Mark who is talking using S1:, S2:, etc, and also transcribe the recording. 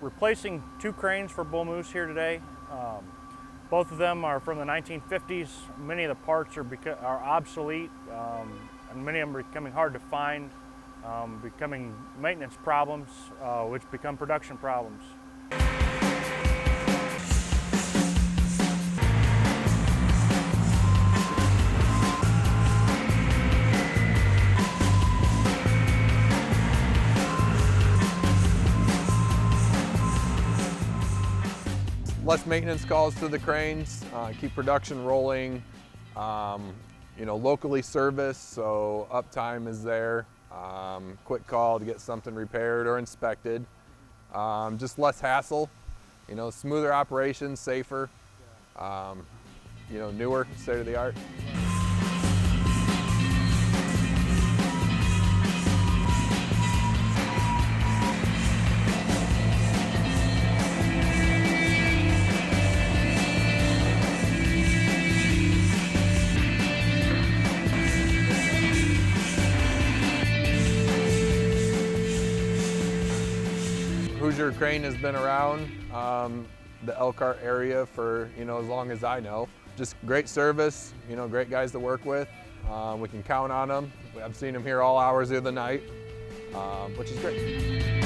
S1: replacing two cranes for bull moose here today. Both of them are from the 1950s. Many of the parts are obsolete, and many of them are becoming hard to find, becoming maintenance problems, which become production problems.
S2: Less maintenance calls to the cranes, keep production rolling, locally serviced, so uptime is there. Quick call to get something repaired or inspected. Just less hassle, smoother operations, safer, newer, state of the art. Hoosier Crane has been around the Elkhart area for as long as I know. Just great service, great guys to work with. We can count on them. I've seen them here all hours of the night, which is great.